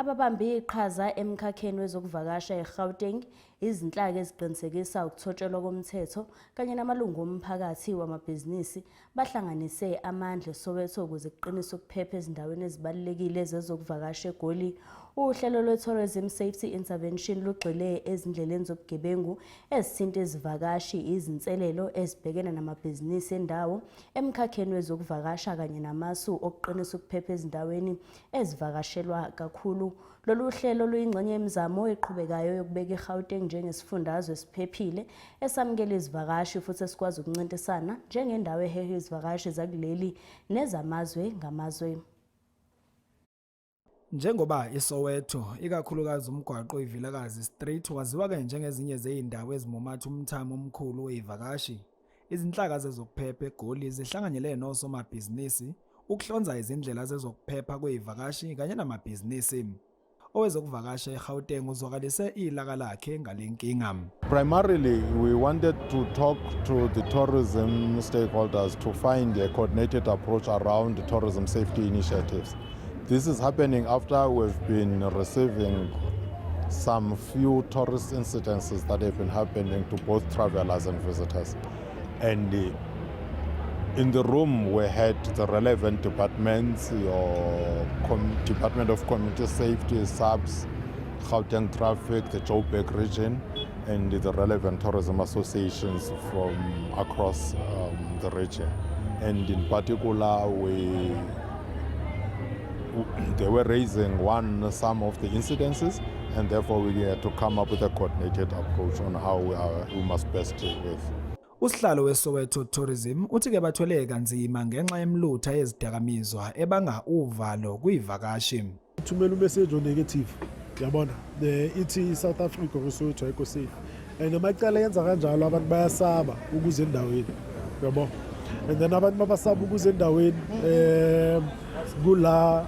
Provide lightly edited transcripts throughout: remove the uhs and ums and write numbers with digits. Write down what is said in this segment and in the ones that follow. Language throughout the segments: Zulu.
Ababambe iqhaza emkhakheni wezokuvakasha eGauteng, izinhlaka eziqinisekisa ukuthotshelwa komthetho kanye namalungu omphakathi wamabhizinisi bahlanganise amandla eSoweto ukuze kuqiniswe ukuphepha ezindaweni ezibalulekile zezokuvakasha eGoli. Uhlelo lwe-Tourism Safety Intervention lugxile ezindleleni zobugebengu ezithinta izivakashi, izinselelo ezibhekene namabhizinisi endawo emkhakheni wezokuvakasha kanye namasu okuqinisa ukuphepha ezindaweni ezivakashelwa kakhulu. Lolu hlelo luyingxenye yemizamo eqhubekayo yokubeka iGauteng njengesifundazwe esiphephile esamukela izivakashi futhi esikwazi ukuncintisana njengendawo eheha izivakashi zakuleli nezamazwe ngamazwe. Njengoba iSoweto ikakhulukazi umgwaqo iVilakazi Street waziwa njengezinye zezindawo ezimumatha umthamo omkhulu wezivakashi, izinhlaka zezokuphepha eGoli zihlanganyele nosomabhizinisi ukuhlonza izindlela zezokuphepha kwezivakashi kanye namabhizinisi. Owezokuvakasha eGauteng uzwakalise ilaka lakhe ngalenkinga. Primarily, we wanted to talk to the tourism stakeholders to find a coordinated approach around the tourism safety initiatives. This is happening after we've been receiving some few tourist incidences that have been happening to both travelers and visitors. And in the room we had the relevant departments, your Department of Community Safety, SAPS, Gauteng Traffic, the Joburg region, and the relevant tourism associations from across the region. And in particular, they were raising some of the incidences, and therefore we had to come up with a coordinated approach on how we must best deal with. Usihlalo weSoweto Tourism uthi ke bathwele kanzima ngenxa yemlutha yezidakamizwa ebanga uvalo kuyivakashi. Thumela message negative, yabona. Ithi South Africa kuSoweto ayikho safe. And amacala yenza kanjalo abantu bayasaba ukuze endaweni, yabo. And then abantu mabasaba ukuze endaweni kula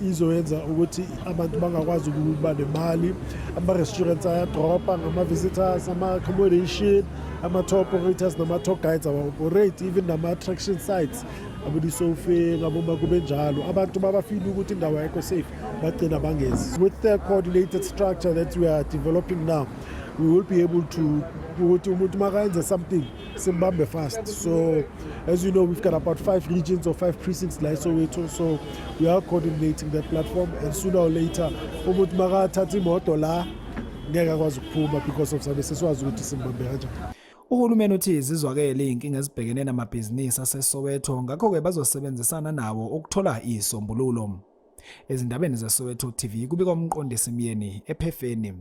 izoyenza ukuthi abantu bangakwazi ukuba nemali, ama-restaurants ayadropa, ngama-visitors, ama-accommodation, ama-tour operators nama-tour guides awa-operate, even nama-attraction sites abodisofe ngaboma kube njalo. Abantu babafila ukuthi indawo ayikho safe bagcina bangezi. With the coordinated structure that we are developing now, we will be able to do something simbambe fast. So as you know, we've got about 5 regions or 5 precincts like Soweto, so we are coordinating that platform, and sooner or later umuntu makathatha imoto la ngeke akwazi ukuphuma because of sabe seswazi ukuthi simbambe kanjani. Uhulumeni uthi izizwakele inkinga ezibhekene namabhizinisi aseSoweto, ngakho ke bazosebenzisana nawo ukuthola isombululo. Ezindabeni zeSoweto TV kubika umqondisi Myeni ePhefeni.